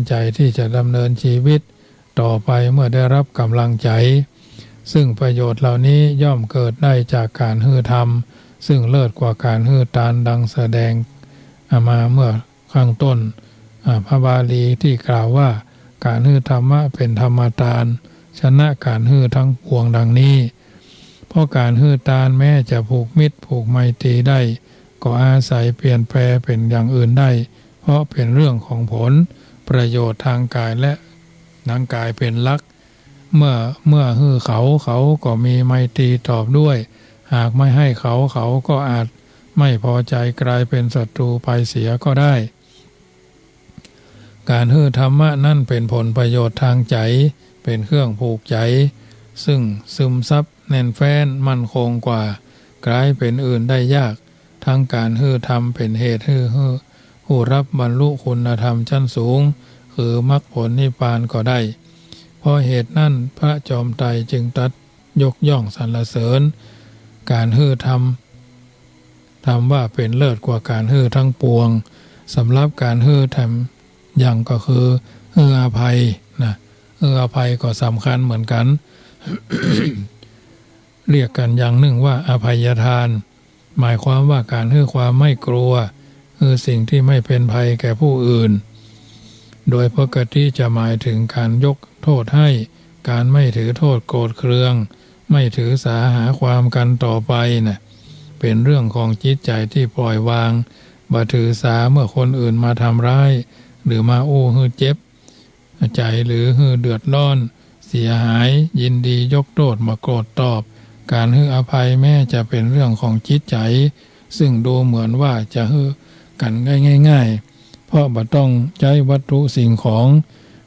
ใจที่จะดำเนินชีวิตต่อไปเมื่อได้รับกำลังใจซึ่งประโยชน์เหล่านี้ย่อมเกิดได้จากการฮือธรรมซึ่งเลิศกว่าการฮือตานดังแสดงมาเมื่อข้างต้นพระบาลีที่กล่าวว่าการฮือธรรมะเป็นธรรมทานชนะการฮือทั้งปวงดังนี้เพราะการฮือตานแม้จะผูกมิตรผูกไมตรีได้ก็อาศัยเปลี่ยนแปลเป็นอย่างอื่นได้เพราะเป็นเรื่องของผลประโยชน์ทางกายและทางกายเป็นหลักเมื่อฮือเขาก็มีไมตรีตอบด้วยหากไม่ให้เขาก็อาจไม่พอใจกลายเป็นศัตรูไปเสียก็ได้การฮือธรรมะนั่นเป็นผลประโยชน์ทางใจเป็นเครื่องผูกใจซึ่งซึมซับแน่นแฟ้นมั่นคงกว่ากลายเป็นอื่นได้ยากทั้งการฮือธรรมเป็นเหตุฮือผู้รับบรรลุคุณธรรมชั้นสูงคือมรรคผลนิพพานก็ได้เพราะเหตุนั้นพระจอมไตรจึงตรัสยกย่องสรรเสริญการฮือธรรมว่าเป็นเลิศกว่าการฮือทั้งปวงสำหรับการฮือธรรมอย่างก็คือฮืออภัยนะฮืออภัยก็สำคัญเหมือนกัน เรียกกันอย่างหนึ่งว่าอภัยทานหมายความว่าการฮือความไม่กลัวคือสิ่งที่ไม่เป็นภัยแก่ผู้อื่นโดยปกติจะหมายถึงการยกโทษให้การไม่ถือโทษโกรธเคืองไม่ถือสาหาความกันต่อไปนะเป็นเรื่องของจิตใจที่ปล่อยวางบ่ถือสาเมื่อคนอื่นมาทำร้ายหรือมาอู้ฮือเจ็บใจหรือฮือเดือดร้อนเสียหายยินดียกโทษมาโกรธตอบการฮืออภัยแม้จะเป็นเรื่องของจิตใจซึ่งดูเหมือนว่าจะฮือกันง่ายๆเพราะบ่ต้องใช้วัตถุสิ่งของ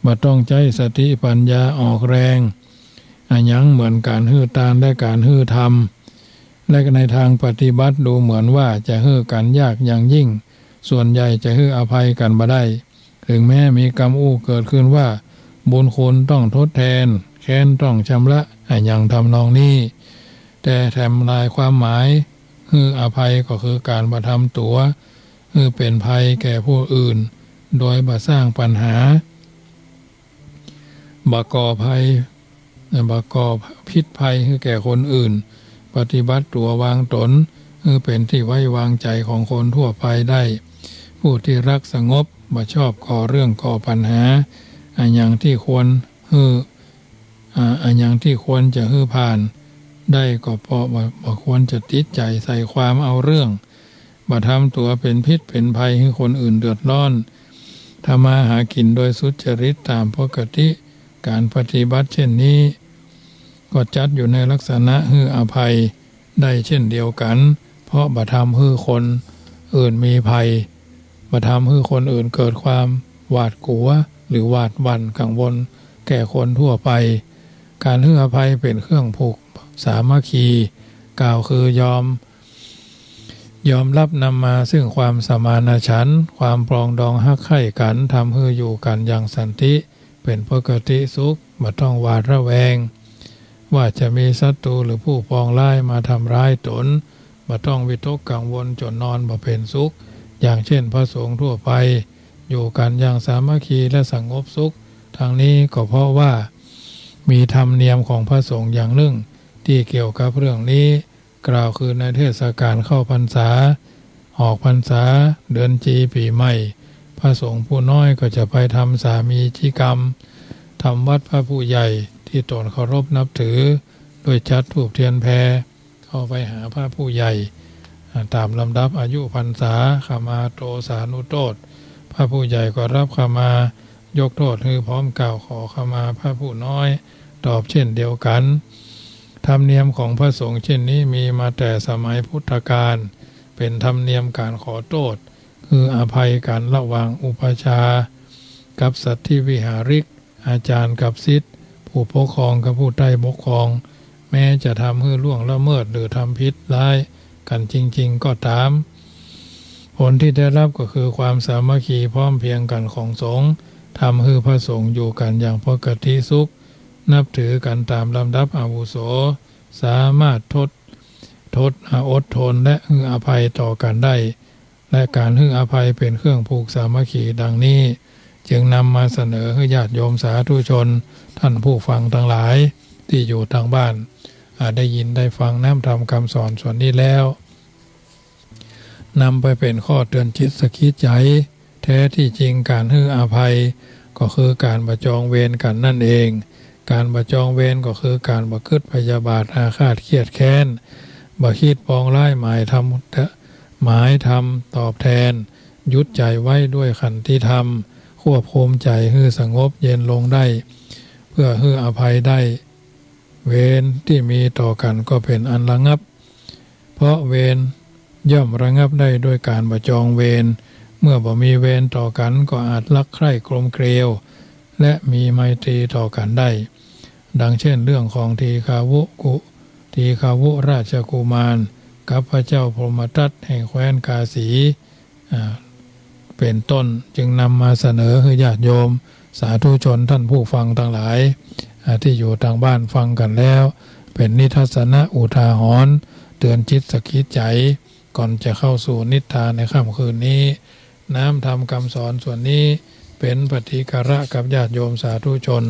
บ่ต้องใช้สติปัญญาออกแรงยังเหมือนการฮือตานและการฮือธรรมและในทางปฏิบัติดูเหมือนว่าจะฮือกันยากอย่างยิ่งส่วนใหญ่จะฮืออภัยกันบ่ได้ถึงแม้มีกรรมอู้เกิดขึ้นว่าบุญคุณต้องทดแทนแค้นต้องชำระอย่างทำนองนี้แต่แถมลายความหมายฮืออภัยก็คือการบ่ทำตัวฮือเป็นภัยแก่ผู้อื่นโดยบ่สร้างปัญหาบ่ก่อภัยบ่ก่อพิษภัยให้แก่คนอื่นปฏิบัติตัววางตนคือเป็นที่ไว้วางใจของคนทั่วไปได้ผู้ที่รักสงบบ่ชอบก่อเรื่องก่อปัญหาอย่างที่ควรอย่างที่ควรจะฮือผ่านได้ก็เพราะบ่ควรจะติดใจใส่ความเอาเรื่องบ่ทำตัวเป็นพิษเป็นภัยให้คนอื่นเดือดร้อนทำมาหากินโดยสุจริตตามปกติการปฏิบัติเช่นนี้ก็จัดอยู่ในลักษณะฮืออภัยได้เช่นเดียวกันเพราะบ่ทำฮือคนอื่นมีภัยบ่ทำฮือคนอื่นเกิดความหวาดกลัวหรือหวาดหวั่นกังวลแก่คนทั่วไปการฮืออภัยเป็นเครื่องผูกสามัคคีกล่าวคือยอมรับนำมาซึ่งความสมานฉันท์ความปรองดองฮักใคร่กันทำให้อยู่กันอย่างสันติเป็นปกติสุขบ่ต้องหวาดระแวงว่าจะมีศัตรูหรือผู้ปองร้ายมาทำร้ายตนบ่ต้องวิตกกังวลจนนอนบ่เป็นสุขอย่างเช่นพระสงฆ์ทั่วไปอยู่กันอย่างสามัคคีและสงบสุขทางนี้ก็เพราะว่ามีธรรมเนียมของพระสงฆ์อย่างหนึ่งที่เกี่ยวกับเรื่องนี้กล่าวคือในเทศกาลเข้าพรรษาออกพรรษาเดือนจีปีใหม่พระสงฆ์ผู้น้อยก็จะไปทำสามีจิกรรมทำวัดพระผู้ใหญ่ที่ตนเคารพนับถือโดยจัดธูปเทียนแพเข้าไปหาพระผู้ใหญ่ตามลำดับอายุพรรษาขมาโตสานุโทษพระผู้ใหญ่ก็รับขมายกโทษคือพร้อมกล่าวขอขมาพระผู้น้อยตอบเช่นเดียวกันธรรมเนียมของพระสงฆ์เช่นนี้มีมาแต่สมัยพุทธกาลเป็นธรรมเนียมการขอโทษคืออภัยกันระหว่างอุปชากับสัตธิวิหาริกอาจารย์กับศิษย์ผู้ปกครองกับผู้ใต้ปกครองแม้จะทำให้ล่วงละเมิดหรือทำผิดร้ายกันจริงๆก็ตามผลที่ได้รับก็คือความสามัคคีพร้อมเพรียงกันของสงฆ์ทำให้พระสงฆ์อยู่กันอย่างปกติสุขนับถือกันตามลำดับอาวุโสสามารถอดทนและให้อภัยต่อกันได้และการให้อภัยเป็นเครื่องผูกสามัคคีดังนี้ จึงนำมาเสนอให้ญาติโยมสาธุชนท่านผู้ฟังทั้งหลายที่อยู่ทางบ้านได้ยินได้ฟังน้ำธรรมคำสอนส่วนนี้แล้วนำไปเป็นข้อเตือนจิตสกิดใจแท้ที่จริงการให้อภัยก็คือการประจองเวรกันนั่นเองการประจองเวรก็คือการประพฤติพยาบาทอาฆาตเครียดแค้นบ่คิดปองร้ายหมายทำตอบแทนยุดใจไว้ด้วยขันติธรรมควบคุมใจให้สงบเย็นลงได้เพื่อให้อภัยได้เวรที่มีต่อกันก็เป็นอันระงับเพราะเวรย่อมระงับได้ด้วยการประจองเวรเมื่อบ่มีเวรต่อกันก็อาจรักใคร่กลมเกลียวและมีไมตรีต่อกันได้ดังเช่นเรื่องของทีฆาวุราชกุมารกับพระเจ้าพรหมทัตแห่งแคว้นกาสีเป็นต้นจึงนำมาเสนอให้ญาติโยมสาธุชนท่านผู้ฟังทั้งหลายที่อยู่ทางบ้านฟังกันแล้วเป็นนิทัศนะอุทาหรณ์เตือนจิตสกิดใจก่อนจะเข้าสู่นิททานในค่ำคืนนี้น้ำธรรมคำสอนส่วนนี้เป็นปฏิการะกับญาติโยมสาธุชน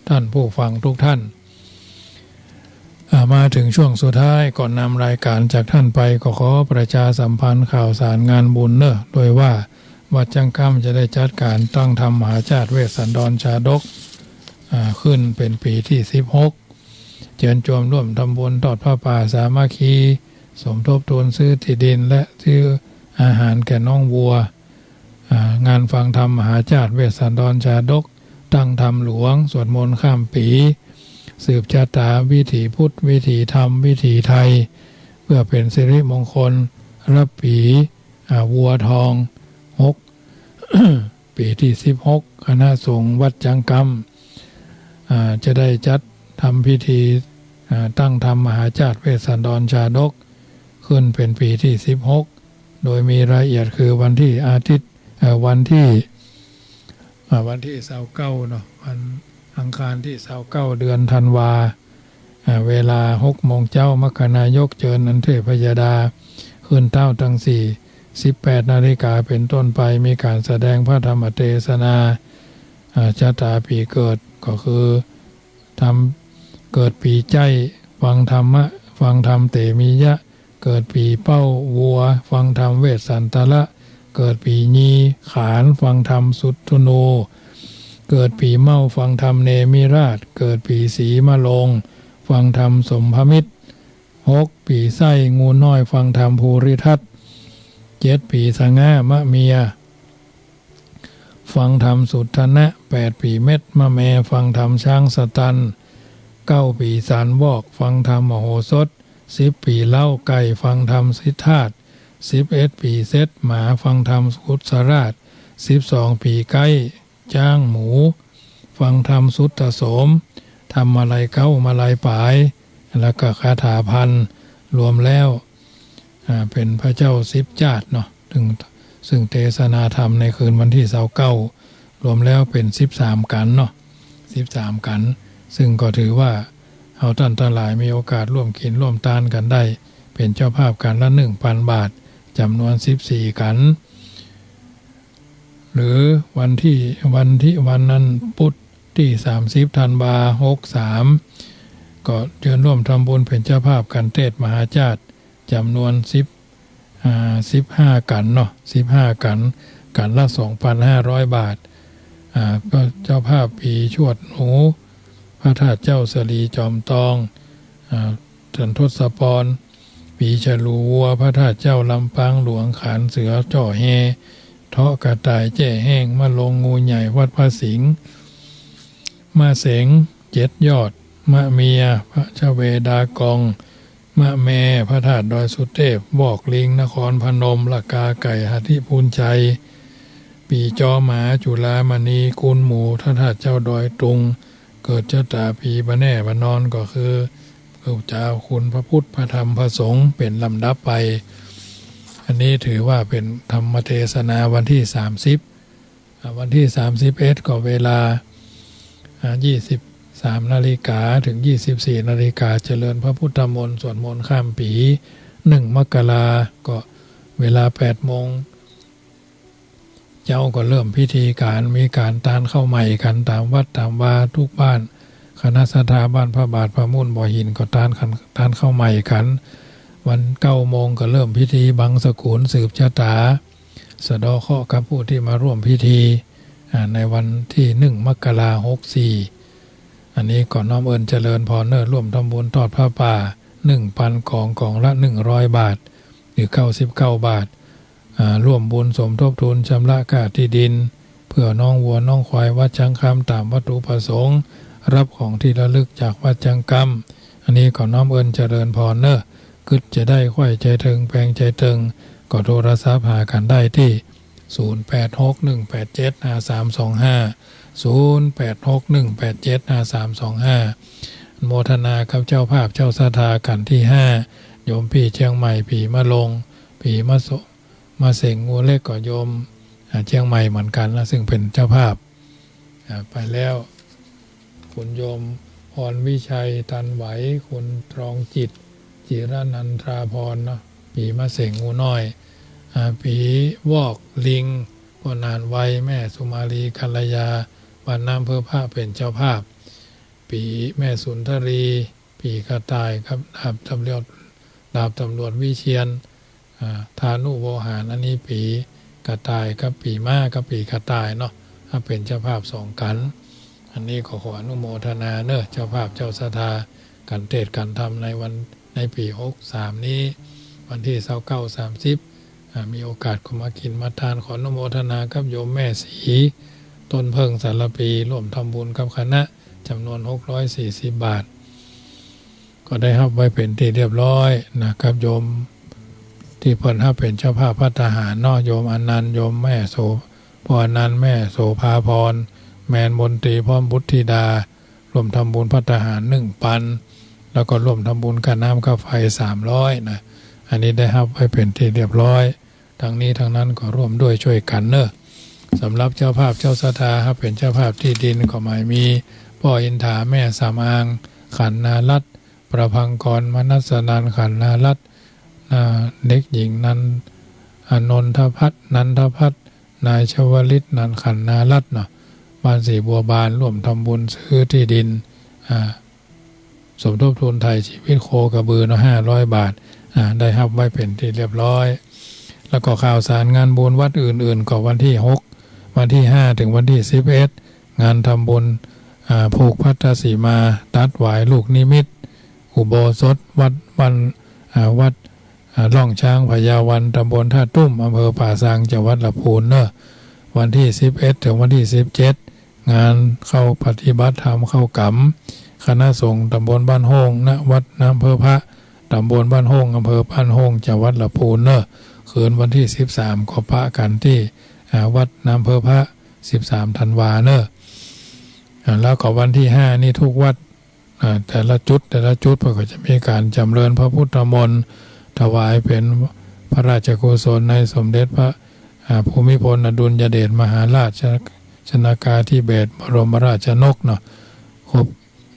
ท่านผู้ฟังทุกท่านมาถึงช่วงสุดท้ายก่อนนำรายการจากท่านไปก็ขอประชาสัมพันธ์ข่าวสารงานบุญโดยว่าวัดจังกำจะได้จัดการตั้งธรรมมหาชาติเวสสันดรชาดกขึ้นเป็นปีที่16เชิญชวนร่วมทำบุญทอดผ้าป่าสามัคคีสมทบทุนซื้อที่ดินและซื้ออาหารแก่น้องวัว งานฟังธรรมมหาชาติเวสสันดรชาดกตั้งธรรมหลวงสวดมนต์ข้ามปีสืบชะตาวิถีพุทธวิถีธรรมวิถีไทยเพื่อเป็นสิริมงคลรับปีวัวทอง6 ปีที่16คณะสงฆ์วัดจังกำจะได้จัดทำพิธีตั้งธรรมมหาชาติเวสสันดรชาดกขึ้นเป็นปีที่16โดยมีรายละเอียดคือวันที่อาทิตย์วันที่29เนาะวันอังคารที่29เดือนธันวาเวลา 6 โมงเจ้ามคณายกเจิญอันเทพยดาขึ้นเต้าทั้ง18 นาฬิกาเป็นต้นไปมีการแสดงพระธรรมเทศนาชะตาปีเกิดก็คือเกิดปีใจฟังธรรมเตมียะเกิดปีเป้าวัวฟังธรรมเวสสันตละเกิดปีญีขานฟังธรรมสุทธโนเกิดปีเมาฟังธรรมเนมิราชเกิดปีสีมะลงฟังธรรมสมภมิตร6ปีไส้งูน้อยฟังธรรมภูริทัต7ปีสง่ามะเมียฟังธรรมสุทธนะ8ปีเม็ดมะแมฟังธรรมช้างสตัน9ปีสารวอกฟังธรรมมโหสถ10ปีเล่าไก่ฟังธรรมสิทธาต11ปีเซตหมาฟังธรรมกุศราช12ปีไก่จ้างหมูฟังธรรมสุตตโสมทำมาลัยเก้ามาลัยปายแล้วก็คาถาพันรวมแล้วเป็นพระเจ้า10จาตุเนาะซึ่งเทศนาธรรมในคืนวันที่29รวมแล้วเป็น13กันเนาะ13กันซึ่งก็ถือว่าเอาท่านทั้งหลายมีโอกาสร่วมกินร่วมทานกันได้เป็นเจ้าภาพกันละ 1,000 บาทจำนวน14กันหรือวันนั้นพุธที่30ธันวาคม63ก็เชิญร่วมทำบุญเป็นเจ้าภาพกันเทศมหาชาติจำนวน15กันเนาะ15กันละ 2,500 บาทก็เจ้าภาพปีชวดหนูพระธาตุเจ้าสลีจอมตองจันทศพรปีฉลูวัวพระธาตุเจ้าลำปางหลวงขานเสือจ่อแฮเทาะกระต่ายแจ้แห้งมาลงงูใหญ่วัดพระสิงห์มาเสง7ยอดมะเมียพระเจ้าเวดากองมะแม่พระธาตุดอยสุเทพบอกลิงนครพนมละกาไก่หทิพูนชัยปีจอหมาจุฬามณีกุลหมู่พระธาตุเจ้าดอยตุงเกิดชะตาปีบะแน่บะนอนก็คือพระเจ้าคุณพระพุทธพระธรรมพระสงฆ์เป็นลำดับไปอันนี้ถือว่าเป็นธรรมเทศนาวันที่30วันที่31ก็เวลา23 นาฬิกาถึง24 นาฬิกาเจริญพระพุทธมนต์สวดมนต์ข้ามปี1 มกราก็เวลา8 โมง เจ้าก็เริ่มพิธีการมีการตานเข้าใหม่กันตามวัดตามวาทุกบ้านคณะสถาบ้านพระบาทพระมุ่นบ่อหินก็ตานเข้าใหม่กันวัน9 โมงก็เริ่มพิธีบังสกุลสืบชะตาสะเดาะเคราะห์กับผู้ที่มาร่วมพิธีในวันที่1 มกราคม 64อันนี้ก่อนน้อมเอิญเจริญพรร่วมทำบุญทอดผ้าป่า 1,000 กล่องละ100 บาทหรือ99 บาทร่วมบุญสมทบทุนชำระค่าที่ดินเพื่อน้องวัวน้องควายวัดจังคำตามวัตถุประสงค์รับของที่ระลึกจากวัดจังกำอันนี้ก่อนน้อมเอิญเจริญพรกึดจะได้ค่อยใจถึงแปลงใจตึงก็โทรศัพท์หากันได้ที่0861875325 โมทนากับเจ้าภาพเจ้าสถากันที่5โยมพี่เชียงใหม่ผีมะลงผีมาเสงงูเล็กก็โยมเชียงใหม่เหมือนกันนะซึ่งเป็นเจ้าภาพไปแล้วคุณโยมพรวิชัยตันไหวคุณตรองจิตจิรนันทราพรเนาะผีมาเสงงูน้อยผีวอกลิงปนานไวแม่สุมาลีกัลยาบ้านน้ำเพื่อผ้าเป็นเจ้าภาพปีแม่สุนทรีปีกระต่ายครับดาบตำรวจวิเชียนธานุโวหารอันนี้ปีกระต่ายกับปีม้ากับปีกระต่ายเนาะถ้าเป็นเจ้าภาพ2กันอันนี้ขออนุโมทนาเจ้าภาพเจ้าศรัทธากันเทศกันทำในปี63นี้วันที่29-30มีโอกาสเข้ามากินมาทานขออนุโมทนากับโยมแม่ศรีต้นเพิงสารปีร่วมทำบุญกับคณะจำนวน640 บาทก็ได้รับไว้เป็นที่เรียบร้อยนะครับโยมที่เพิ่นให้เป็นเจ้าภาพภัตตาหารเนาะโยมอนันต์โยมแม่โสพออนันต์แม่โสภาพรแมนมนตรีพร้อมบุตรธิดาร่วมทำบุญภัตตาหาร1,000แล้วก็ร่วมทำบุญค่าน้ำค่าไฟ300นะอันนี้ได้รับไว้เป็นที่เรียบร้อยทั้งนี้ทั้งนั้นก็ร่วมด้วยช่วยกันสำหรับเจ้าภาพเจ้าศรัทธาครับเป็นเจ้าภาพที่ดินก็หมายมีพ่ออินถาแม่สามอางขันนารัตน์ประพังกรมนัสนันขันนารัตน์เด็กหญิงนนทพัฒน์นายชวลิตนันขันนารัตน์เนาะบ้านสีบัวบานร่วมทำบุญซื้อที่ดินสมทบทุนไทยชีวิตโคกระบือ500 บาทได้รับไว้เป็นที่เรียบร้อยแล้วก็ข่าวสารงานบุญวัดอื่นๆก็วันที่6วันที่5ถึงวันที่11งานทำบุญผูกพัทธสีมาตัดหวายลูกนิมิตอุโบสถวัดล่องช้างพญาวันตำบลท่าตุ้มอำเภอป่าซางจังหวัดลำพูนวันที่11ถึงวันที่17งานเข้าปฏิบัติธรรมเข้ากำคณะสงฆ์ตำบลบ้านโฮงณวัดน้ำเพอพระตำบลบ้านโฮงอำเภอบ้านโฮงจังหวัดลำพูนคืนวันที่13ก็พระกันที่วัดน้ำเพอพระ13 ธันวาแล้วก็วันที่5นี่ทุกวัดแต่ละจุดก็จะมีการจำเริญพระพุทธมนต์ถวายเป็นพระราชกุศลในสมเด็จพระภูมิพลอดุลยเดชมหาราชนากาธิเบศรบรมราชชนกครบ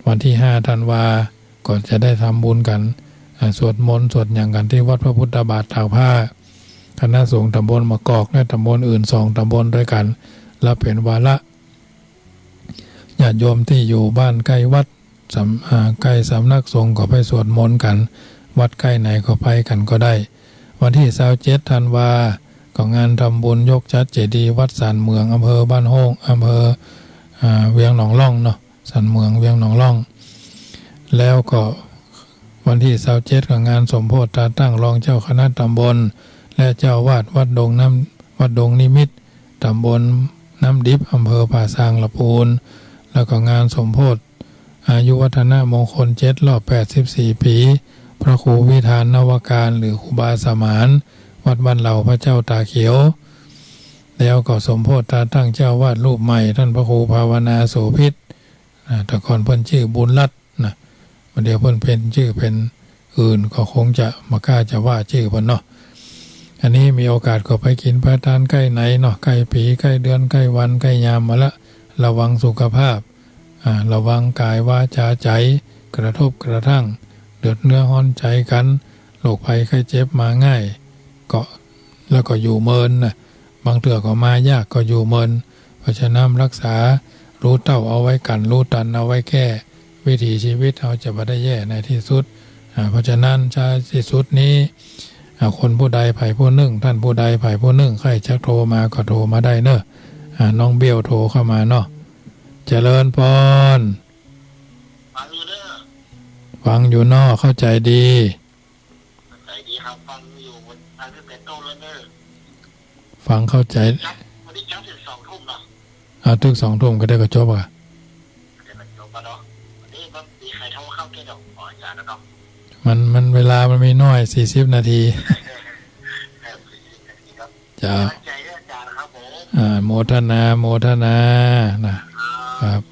วันที่5 ธันวาก็จะได้ทำบุญกันสวดมนต์สวดอย่างกันที่วัดพระพุทธบาทตากผ้าคณะสงฆ์ตำบลมะกอกและตำบลอื่น2 ตำบลด้วยกันและเป็นวาระญาติโยมที่อยู่บ้านใกล้วัดใกล้สำนักสงฆ์ก็ไปสวดมนต์กันวัดใกล้ไหนก็ไปกันก็ได้วันที่27 ธันวาก็งานทำบุญยกจัดเจดีย์วัดสันเมืองอำเภอบ้านโฮงอำเภอเวียงหนองล่องเนาะสันเมืองเวียงหนองล่องแล้วก็วันที่27ก็งานสมโภชตาตั้งรองเจ้าคณะตำบลและเจ้าวาดวัดดงนิมิตรตำบลน้ำดิบอำเภอป่าซางลำพูนแล้วก็งานสมโภชอายุวัฒนมงคล7 รอบ84 ปีพระครูวิธานนวการหรือครูบาสมานวัดบ้านเหล่าพระเจ้าตาเขียวแล้วก็สมโภชตาตั้งเจ้าวาดรูปใหม่ท่านพระครูภาวนาโสภิตแต่ก่อนเพิ่นชื่อบุญรัตน์วันเดียวเพิ่นเป็นชื่อเป็นอื่นก็คงจะมากล้าจะว่าชื่อเพิ่นอันนี้มีโอกาสก็ไปกินไปทานใกล้ไหนใกล้ปีใกล้เดือนใกล้วันใกล้ยามมาละระวังสุขภาพระวังกายวาจาใจกระทบกระทั่งเดือดเนื้อห้อนใจกันโรคภัยไข้เจ็บมาง่ายก็แล้วก็อยู่เมิน บางเถื่อก็มายากก็อยู่เมินเพราะฉะนั้นรักษารู้เต้าเอาไว้กันรู้ตันเอาไว้แก้วิถีชีวิตเราจะไม่ได้แย่ในที่สุดเพราะฉะนั้นชาที่สุดนี้คนผู้ใดไผ่ผู้หนึ่งท่านผู้ใดไผ่ผู้หนึ่งใครจะโทรมาก็โทรมาได้เนอะน้องเบี้ยวโทรเข้ามาเนาะเจริญพรฟังอยู่เนอะเข้าใจดีครับฟังอยู่วันที่เป็นต้นแล้วเนอะฟังเข้าใจวันนี้จับถึง2 ทุ่มเนาะถึง2 ทุ่มก็ได้ก็จบอ่ะได้ก็จบแล้วเนาะวันนี้มันมีใครโทรเข้าแค่ดอกอาจารย์เนาะมันเวลามันมีน้อย40 นาทีจ้าใจอาจารย์ครับผมโมทนานะครับ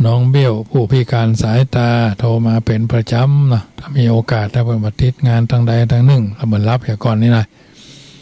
น้องเบี้ยวผู้พิการสายตาโทรมาเป็นประจำนะถ้ามีโอกาสถ้าเป็นบัติดงานทางใดทางหนึ่งเราเหมือนรับเหตุก่อนนี่นะ